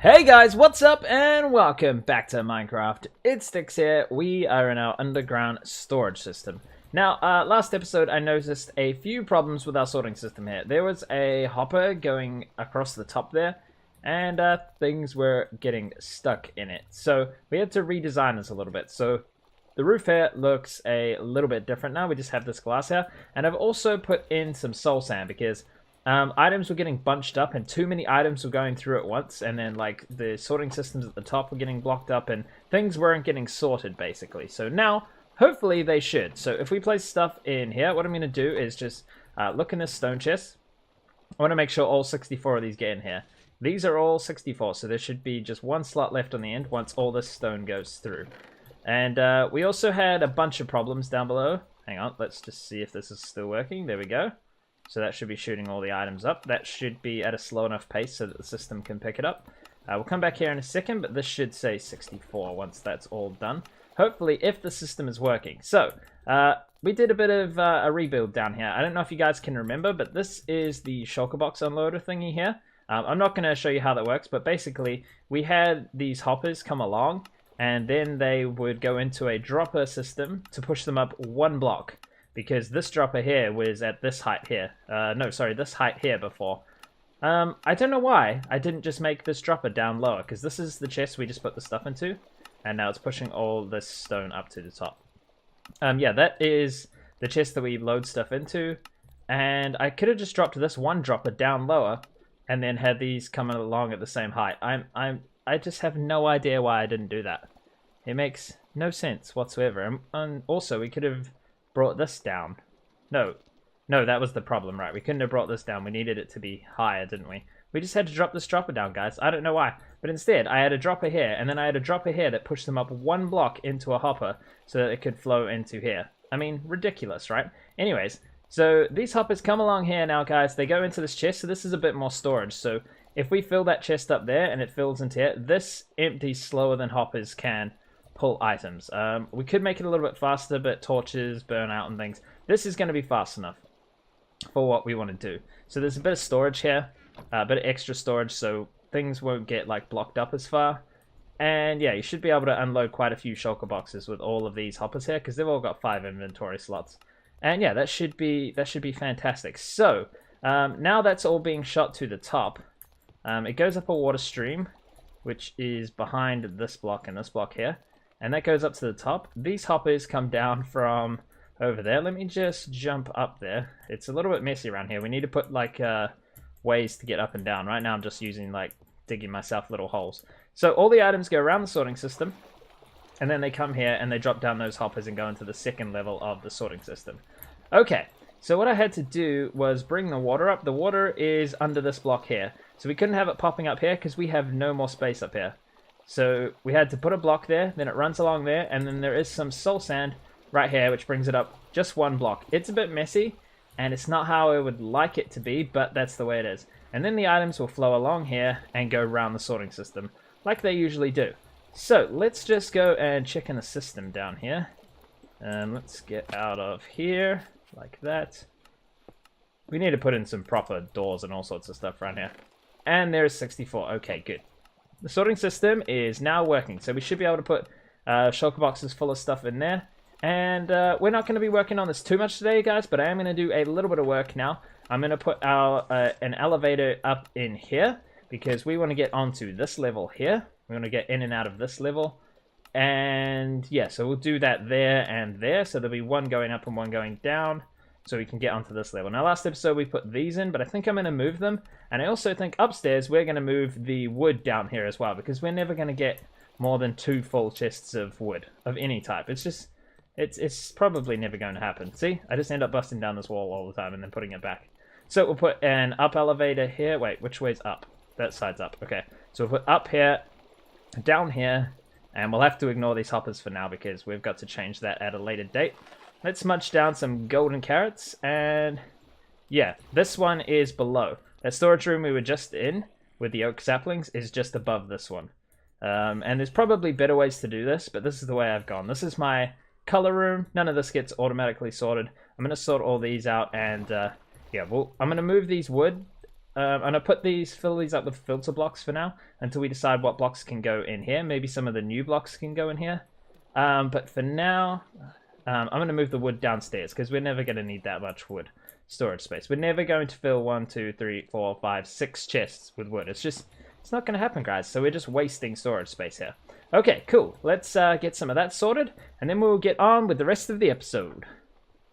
Hey guys, what's up and welcome back to Minecraft. It's Styx here. We are in our underground storage system. Now, last episode I noticed a few problems with our sorting system here. There was a hopper going across the top there, and things were getting stuck in it. So we had to redesign this a little bit. So the roof here looks a little bit different now. We just have this glass here, and I've also put in some soul sand because items were getting bunched up and too many items were going through at once, and then like the sorting systems at the top were getting blocked up and things weren't getting sorted basically. So now hopefully they should. So if we place stuff in here, what I'm going to do is just look in this stone chest. I want to make sure all 64 of these get in here. These are all 64, so there should be just one slot left on the end once all this stone goes through. And we also had a bunch of problems down below. Hang on, let's just see if this is still working. There we go. So that should be shooting all the items up. That should be at a slow enough pace so that the system can pick it up. We'll come back here in a second, but this should say 64 once that's all done. Hopefully, if the system is working. So, we did a bit of a rebuild down here. I don't know if you guys can remember, but this is the shulker box unloader thingy here. I'm not going to show you how that works, but basically, we had these hoppers come along, and then they would go into a dropper system to push them up one block. Because this dropper here was at this height here. No, sorry, this height here before. I don't know why I didn't just make this dropper down lower, because this is the chest we just put the stuff into, and now it's pushing all this stone up to the top. Yeah, that is the chest that we load stuff into, and I could have just dropped this one dropper down lower, and then had these coming along at the same height. I just have no idea why I didn't do that. It makes no sense whatsoever. And also, we could have brought this down. No, that was the problem, right? We couldn't have brought this down. We needed it to be higher, didn't we? We just had to drop this dropper down, guys. I don't know why. But instead, I had a dropper here, and then I had a dropper here that pushed them up one block into a hopper so that it could flow into here. I mean, ridiculous, right? Anyways, so these hoppers come along here now, guys. They go into this chest, so this is a bit more storage. So if we fill that chest up there and it fills into here, this empties slower than hoppers can pull items. We could make it a little bit faster, but torches burn out and things. This is going to be fast enough for what we want to do. So there's a bit of storage here, a bit of extra storage, so things won't get like blocked up as far. And yeah, you should be able to unload quite a few shulker boxes with all of these hoppers here, because they've all got 5 inventory slots. And yeah, that should be fantastic. So now that's all being shot to the top. It goes up a water stream, which is behind this block and this block here. And that goes up to the top. These hoppers come down from over there. Let me just jump up there. It's a little bit messy around here. We need to put like ways to get up and down. Right now I'm just using like digging myself little holes. So all the items go around the sorting system. And then they come here and they drop down those hoppers and go into the second level of the sorting system. Okay, so what I had to do was bring the water up. The water is under this block here. So we couldn't have it popping up here because we have no more space up here. So we had to put a block there, then it runs along there, and then there is some soul sand right here, which brings it up just one block. It's a bit messy, and it's not how I would like it to be, but that's the way it is. And then the items will flow along here and go around the sorting system, like they usually do. So let's just go and check in the system down here. Let's get out of here, like that. We need to put in some proper doors and all sorts of stuff around here. And there's 64. Okay, good. The sorting system is now working, so we should be able to put shulker boxes full of stuff in there. And we're not going to be working on this too much today, guys, but I am going to do a little bit of work now. I'm going to put an elevator up in here, because we want to get onto this level here. We want to get in and out of this level. And yeah, so we'll do that there and there. So there'll be one going up and one going down, so we can get onto this level. Now, last episode we put these in, but I think I'm going to move them. And I also think upstairs we're going to move the wood down here as well, because we're never going to get more than 2 full chests of wood of any type. It's just, it's probably never going to happen. See, I just end up busting down this wall all the time and then putting it back. So we'll put an up elevator here. Wait, which way's up? That side's up. Okay, so we'll put up here, down here, and we'll have to ignore these hoppers for now because we've got to change that at a later date. Let's smudge down some golden carrots, and yeah, this one is below. That storage room we were just in with the oak saplings is just above this one. And there's probably better ways to do this, but this is the way I've gone. This is my color room. None of this gets automatically sorted. I'm going to sort all these out, and yeah, I'm going to move these wood I'm going to fill these up with filter blocks for now until we decide what blocks can go in here. Maybe some of the new blocks can go in here. But for now, I'm going to move the wood downstairs because we're never going to need that much wood storage space. We're never going to fill 1, 2, 3, 4, 5, 6 chests with wood. It's not going to happen, guys. So we're just wasting storage space here. Okay, cool. Let's get some of that sorted, and then we'll get on with the rest of the episode.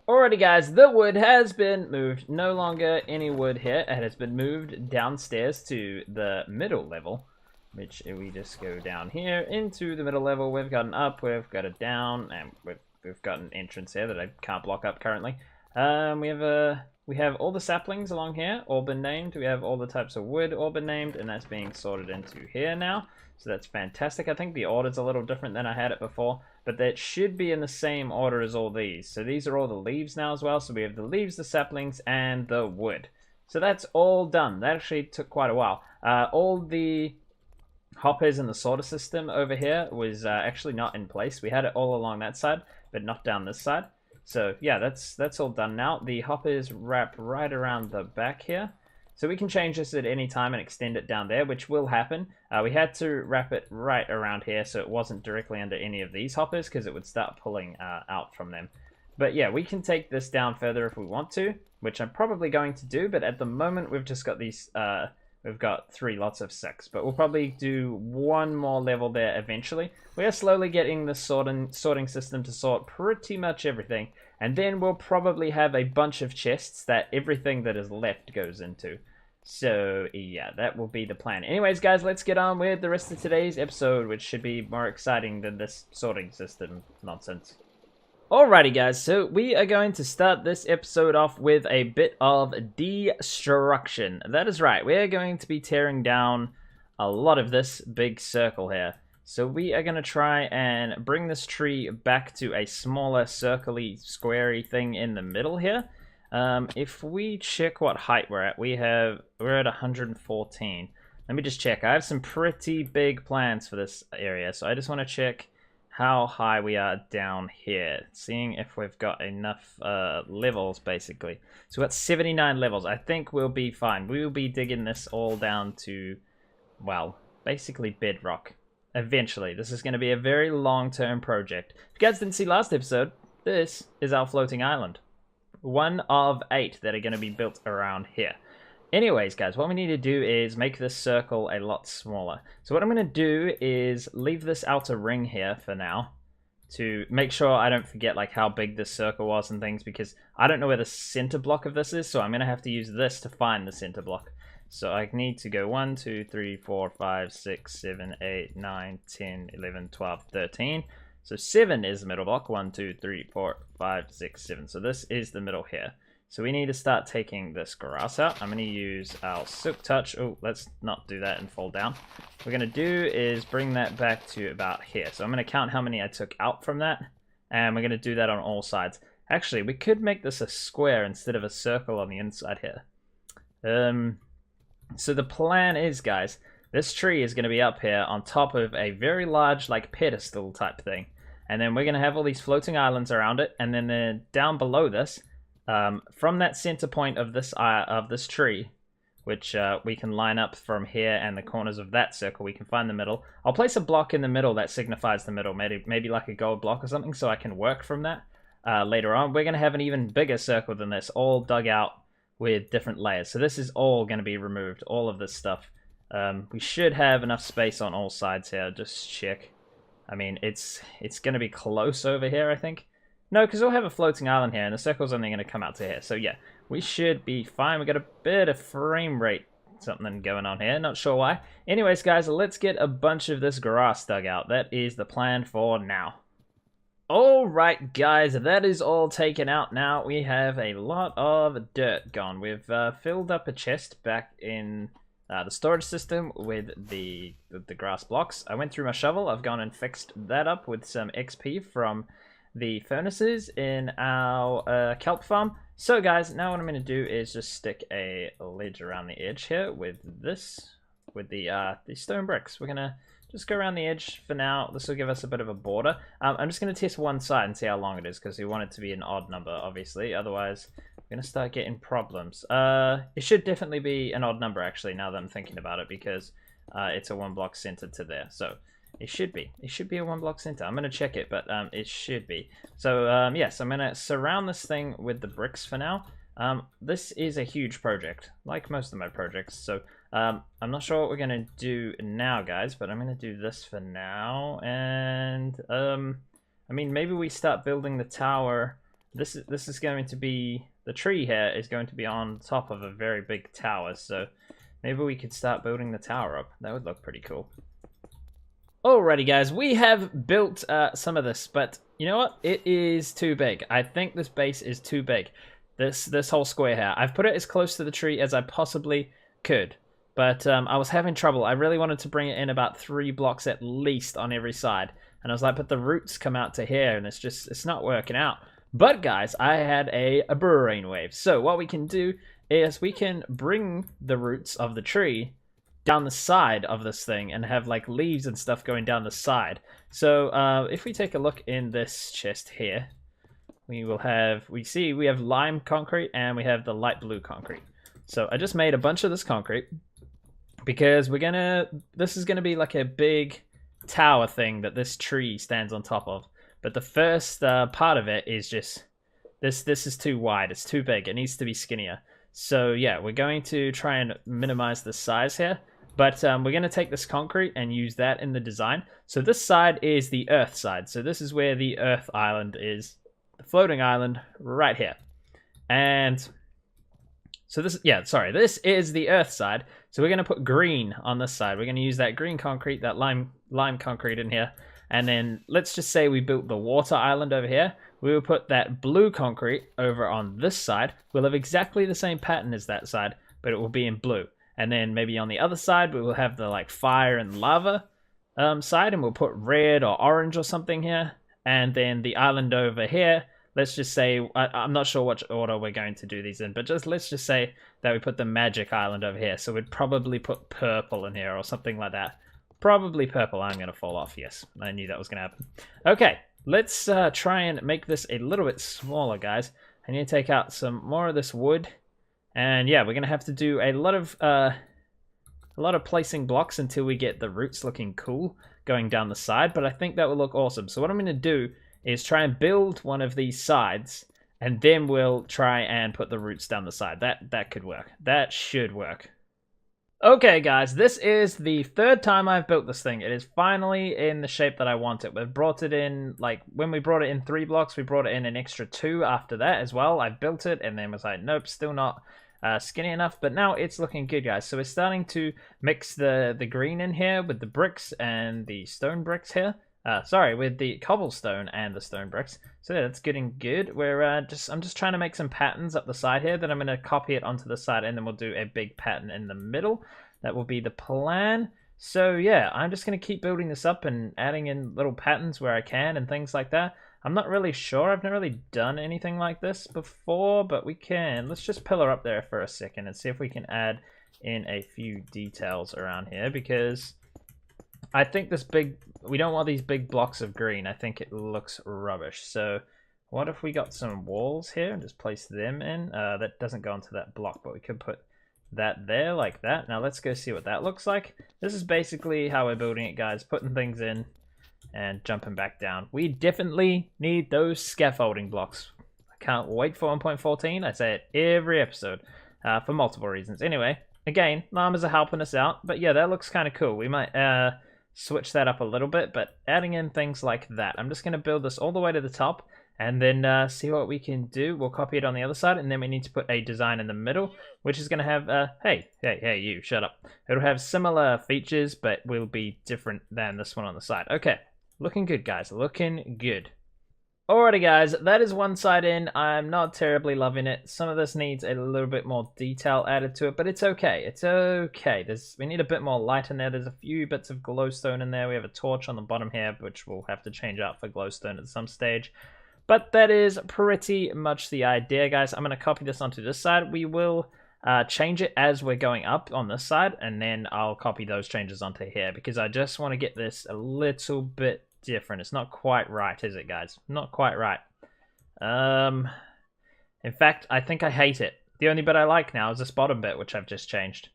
Alrighty, guys, the wood has been moved. No longer any wood here. It has been moved downstairs to the middle level, which we just go down here into the middle level. We've got an up, we've got a down, and we've got an entrance here that I can't block up currently. We have all the saplings along here, all been named. We have all the types of wood all been named, and that's being sorted into here now. So that's fantastic. I think the order's a little different than I had it before, but that should be in the same order as all these. So these are all the leaves now as well. So we have the leaves, the saplings, and the wood. So that's all done. That actually took quite a while. All the hoppers in the sorter system over here was actually not in place. We had it all along that side, but not down this side. So yeah, that's all done now. The hoppers wrap right around the back here. So we can change this at any time and extend it down there, which will happen. We had to wrap it right around here so it wasn't directly under any of these hoppers because it would start pulling out from them. But yeah, we can take this down further if we want to, which I'm probably going to do. But at the moment, we've just got these, we've got 3 lots of 6. But we'll probably do 1 more level there eventually. We are slowly getting the sorting system to sort pretty much everything. And then we'll probably have a bunch of chests that everything that is left goes into. So, yeah, that will be the plan. Anyways, guys, let's get on with the rest of today's episode, which should be more exciting than this sorting system nonsense. Alrighty, guys, so we are going to start this episode off with a bit of destruction. That is right, we are going to be tearing down a lot of this big circle here. So we are going to try and bring this tree back to a smaller circle-y, squarey thing in the middle here. If we check what height we're at, we're at 114. Let me just check. I have some pretty big plans for this area, so I just want to check how high we are down here, seeing if we've got enough levels, basically. So we've got 79 levels. I think we'll be fine. We will be digging this all down to, well, basically bedrock. Eventually. This is going to be a very long-term project. If you guys didn't see last episode, this is our floating island. 1 of 8 that are going to be built around here. Anyways, guys, what we need to do is make this circle a lot smaller. So what I'm going to do is leave this outer ring here for now to make sure I don't forget like how big this circle was and things, because I don't know where the center block of this is, so I'm going to have to use this to find the center block. So I need to go 1, 2, 3, 4, 5, 6, 7, 8, 9, 10, 11, 12, 13. So 7 is the middle block. 1, 2, 3, 4, 5, 6, 7. So this is the middle here. So we need to start taking this grass out. I'm going to use our silk touch. Oh, let's not do that and fall down. What we're going to do is bring that back to about here. So I'm going to count how many I took out from that. And we're going to do that on all sides. Actually, we could make this a square instead of a circle on the inside here. So the plan is, guys, this tree is going to be up here on top of a very large, like, pedestal type thing. And then we're going to have all these floating islands around it. And then down below this, from that center point of this tree, which we can line up from here and the corners of that circle, we can find the middle. I'll place a block in the middle that signifies the middle, maybe like a gold block or something, so I can work from that later on. We're going to have an even bigger circle than this, all dug out with different layers. So this is all going to be removed, all of this stuff. We should have enough space on all sides here. Just check. I mean, it's going to be close over here, I think. No, because we'll have a floating island here, and the circle's only going to come out to here. So yeah, we should be fine. We got a bit of frame rate something going on here. Not sure why. Anyways, guys, let's get a bunch of this grass dug out. That is the plan for now. Alright, guys, that is all taken out now. We have a lot of dirt gone. We've filled up a chest back in the storage system with the grass blocks. I went through my shovel. I've gone and fixed that up with some XP from the furnaces in our kelp farm. So, guys, now what I'm going to do is just stick a ledge around the edge here with this, with the stone bricks. We're going to just go around the edge for now. This will give us a bit of a border. I'm just going to test one side and see how long it is, because we want it to be an odd number, obviously. Otherwise, we're going to start getting problems. It should definitely be an odd number, actually, now that I'm thinking about it, because it's a 1 block center to there. So it should be. It should be a 1 block center. I'm going to check it, but it should be. So, yes, I'm going to surround this thing with the bricks for now. This is a huge project, like most of my projects, so I'm not sure what we're going to do now, guys, but I'm going to do this for now, and, I mean, maybe we start building the tower. This is going to be, the tree here is going to be on top of a very big tower, so maybe we could start building the tower up. That would look pretty cool. Alrighty, guys, we have built some of this, but you know what? It is too big. I think this base is too big. This whole square here. I've put it as close to the tree as I possibly could, but I was having trouble. I really wanted to bring it in about 3 blocks at least on every side, and I was like, but the roots come out to here, and it's not working out. But guys, I had a brainwave. So what we can do is we can bring the roots of the tree down the side of this thing and have like leaves and stuff going down the side. So if we take a look in this chest here, we have lime concrete and we have the light blue concrete. So I just made a bunch of this concrete because this is gonna be like a big tower thing that this tree stands on top of. But the first part of it is just this is too wide, it's too big, it needs to be skinnier. So yeah, we're going to try and minimize the size here, but we're going to take this concrete and use that in the design. So this side is the earth side, so this is where the earth island is. The floating island right here. And so this is the earth side. So we're going to put green on this side. We're going to use that green concrete, that lime concrete in here. And then let's just say we built the water island over here. We will put that blue concrete over on this side. We'll have exactly the same pattern as that side, but it will be in blue. And then maybe on the other side, we will have the like fire and lava side, and we'll put red or orange or something here. And then the island over here, let's just say, I'm not sure which order we're going to do these in, but let's just say that we put the magic island over here. So we'd probably put purple in here or something like that. Probably purple. I'm going to fall off. Yes, I knew that was going to happen. Okay, let's try and make this a little bit smaller, guys. I need to take out some more of this wood. And yeah, we're going to have to do a lot of placing blocks until we get the roots looking cool going down the side, but I think that will look awesome. So what I'm going to do is try and build one of these sides, and then we'll try and put the roots down the side. That could work. That should work. Okay, guys, this is the 3rd time I've built this thing. It is finally in the shape that I want it. We've brought it in, like, when we brought it in 3 blocks, we brought it in an extra 2 after that as well. I built it, and then was like, nope, still not skinny enough, but now it's looking good, guys. So we're starting to mix the green in here with the bricks and the stone bricks here. With the cobblestone and the stone bricks. So yeah, that's getting good. I'm just trying to make some patterns up the side here. Then I'm going to copy it onto the side, and then we'll do a big pattern in the middle. That will be the plan. So yeah, I'm just going to keep building this up and adding in little patterns where I can and things like that. I'm not really sure. I've never really done anything like this before, but we can. Let's just pillar up there for a second and see if we can add in a few details around here, because I think we don't want these big blocks of green. I think it looks rubbish. So what if we got some walls here and just place them in? That doesn't go into that block, but we could put that there like that. Now let's go see what that looks like. This is basically how we're building it, guys. Putting things in and jumping back down. We definitely need those scaffolding blocks. I can't wait for 1.14. I say it every episode for multiple reasons. Anyway, again, llamas are helping us out. But yeah, that looks kind of cool. We might switch that up a little bit, but adding in things like that. I'm just going to build this all the way to the top and then see what we can do. We'll copy it on the other side, and then we need to put a design in the middle, which is going to have, hey, you, shut up. It'll have similar features, but will be different than this one on the side. Okay, looking good, guys, looking good. Alrighty, guys, that is one side in. I'm not terribly loving it. Some of this needs a little bit more detail added to it, but it's okay. It's okay. We need a bit more light in there. There's a few bits of glowstone in there. We have a torch on the bottom here, which we'll have to change out for glowstone at some stage. But that is pretty much the idea, guys. I'm going to copy this onto this side. We will change it as we're going up on this side, and then I'll copy those changes onto here because I just want to get this a little bit different. It's not quite right, is it, guys? Not quite right. In fact, I think I hate it. The only bit I like now is this bottom bit, which I've just changed.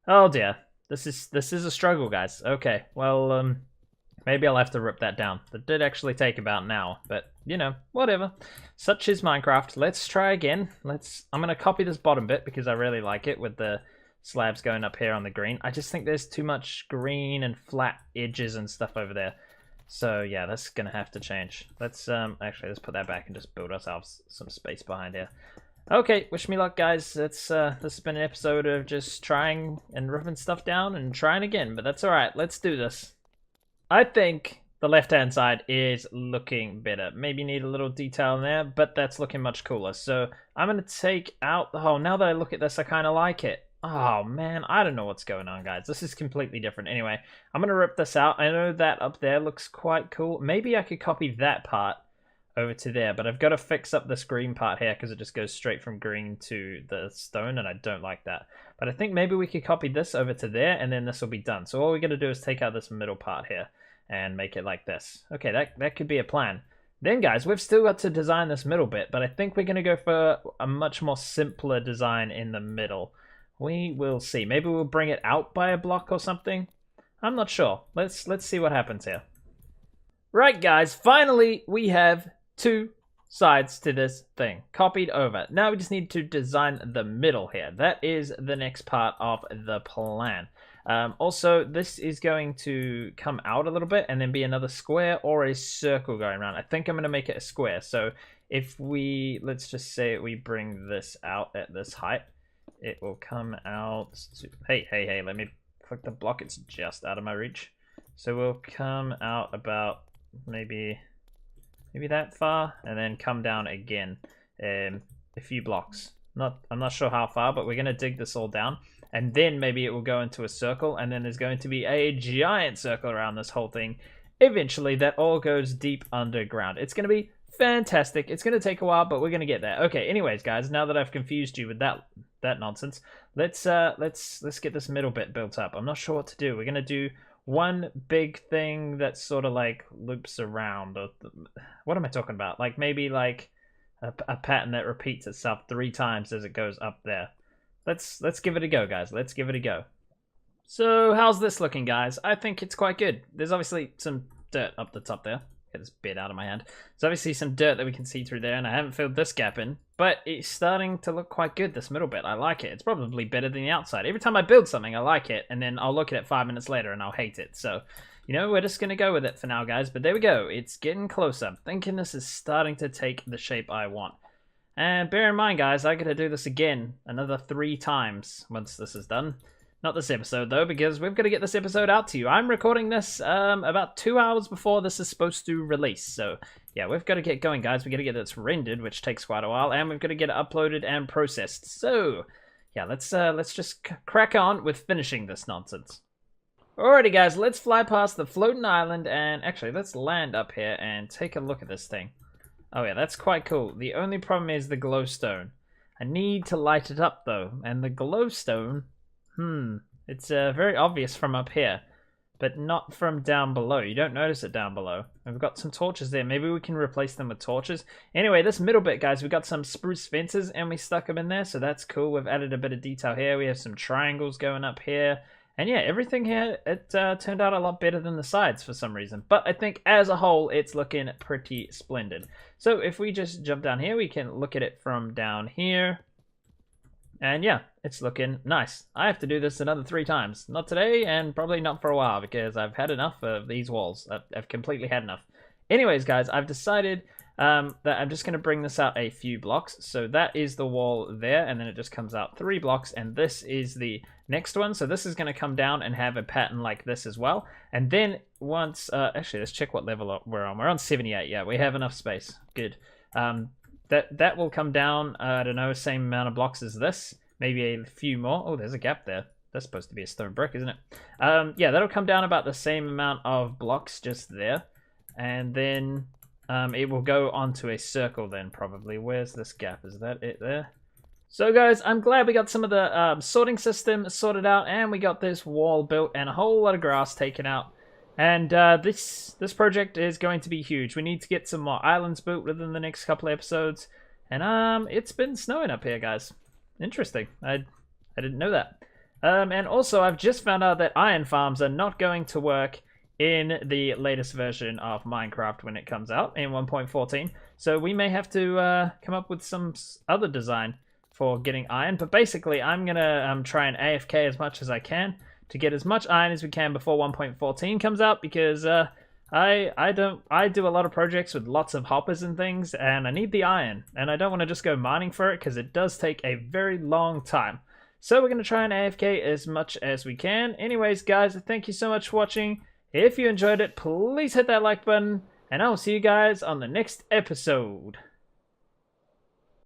Oh dear, this is a struggle, guys. Okay, well, maybe I'll have to rip that down. That did actually take about an hour, but you know, whatever. Such is Minecraft. Let's try again. I'm gonna copy this bottom bit because I really like it with the slabs going up here on the green. I just think there's too much green and flat edges and stuff over there. So yeah, that's gonna have to change. Let's actually let's put that back and just build ourselves some space behind here. Okay, wish me luck, guys. This has been an episode of just trying and ripping stuff down and trying again, but that's alright. Let's do this. I think the left-hand side is looking better. Maybe need a little detail in there, but that's looking much cooler. So I'm going to take out the hole. Now that I look at this, I kind of like it. Oh, man, I don't know what's going on, guys. This is completely different. Anyway, I'm going to rip this out. I know that up there looks quite cool. Maybe I could copy that part over to there, but I've got to fix up this green part here because it just goes straight from green to the stone, and I don't like that. But I think maybe we could copy this over to there, and then this will be done. So all we're going to do is take out this middle part here and make it like this. Okay, that could be a plan. Then, guys, we've still got to design this middle bit, but I think we're going to go for a much more simpler design in the middle. We will see. Maybe we'll bring it out by a block or something. I'm not sure. Let's see what happens here. Right, guys, finally we have 2 sides to this thing copied over. Now we just need to design the middle here. That is the next part of the plan. Also, this is going to come out a little bit and then be another square or a circle going around. I think I'm going to make it a square. So if we, let's just say we bring this out at this height, it will come out to, hey, let me click the block. It's just out of my reach. So we'll come out about maybe that far and then come down again a few blocks. I'm not sure how far, but we're going to dig this all down. And then maybe it will go into a circle, and then there's going to be a giant circle around this whole thing. Eventually, that all goes deep underground. It's going to be fantastic. It's going to take a while, but we're going to get there. Okay, anyways, guys, now that I've confused you with that nonsense, let's get this middle bit built up. I'm not sure what to do. We're going to do one big thing that sort of like loops around. Or what am I talking about? Like maybe like a pattern that repeats itself 3 times as it goes up there. Let's give it a go, guys. Let's give it a go. So how's this looking, guys? I think it's quite good. There's obviously some dirt up the top there. Get this bit out of my hand. There's obviously some dirt that we can see through there, and I haven't filled this gap in, but it's starting to look quite good, this middle bit. I like it. It's probably better than the outside. Every time I build something, I like it, and then I'll look at it 5 minutes later and I'll hate it. So, you know, we're just going to go with it for now, guys. But there we go. It's getting closer. I'm thinking this is starting to take the shape I want. And bear in mind, guys, I got to do this again another 3 times once this is done. Not this episode, though, because we've got to get this episode out to you. I'm recording this about 2 hours before this is supposed to release. So, yeah, we've got to get going, guys. We've got to get this rendered, which takes quite a while, and we've got to get it uploaded and processed. So, yeah, let's just crack on with finishing this nonsense. Alrighty, guys, let's fly past the floating island, and actually, let's land up here and take a look at this thing. Oh yeah, that's quite cool. The only problem is the glowstone. I need to light it up though, and the glowstone, it's very obvious from up here, but not from down below. You don't notice it down below. We've got some torches there. Maybe we can replace them with torches. Anyway, this middle bit, guys, we've got some spruce fences and we stuck them in there, so that's cool. We've added a bit of detail here. We have some triangles going up here. And yeah, everything here, it turned out a lot better than the sides for some reason. But I think as a whole, it's looking pretty splendid. So if we just jump down here, we can look at it from down here. And yeah, it's looking nice. I have to do this another 3 times. Not today, and probably not for a while, because I've had enough of these walls. I've completely had enough. Anyways, guys, I've decided that I'm just going to bring this out a few blocks. So that is the wall there, and then it just comes out 3 blocks, and this is the next one. So this is going to come down and have a pattern like this as well. And then once, actually, let's check what level we're on. We're on 78. Yeah, we have enough space. Good. That will come down, I don't know, same amount of blocks as this. Maybe a few more. Oh, there's a gap there. That's supposed to be a stone brick, isn't it? Yeah, that'll come down about the same amount of blocks just there. And then it will go onto a circle then, probably. Where's this gap? Is that it there? So guys, I'm glad we got some of the sorting system sorted out, and we got this wall built and a whole lot of grass taken out. And this project is going to be huge. We need to get some more islands built within the next couple of episodes. And it's been snowing up here, guys. Interesting. I didn't know that. And also, I've just found out that iron farms are not going to work in the latest version of Minecraft when it comes out in 1.14. So we may have to come up with some other design for getting iron, but basically I'm gonna try and AFK as much as I can to get as much iron as we can before 1.14 comes out, because I do a lot of projects with lots of hoppers and things, and I need the iron, and I don't want to just go mining for it because it does take a very long time. So we're gonna try and AFK as much as we can. Anyways, guys, thank you so much for watching. If you enjoyed it, please hit that like button, and I will see you guys on the next episode.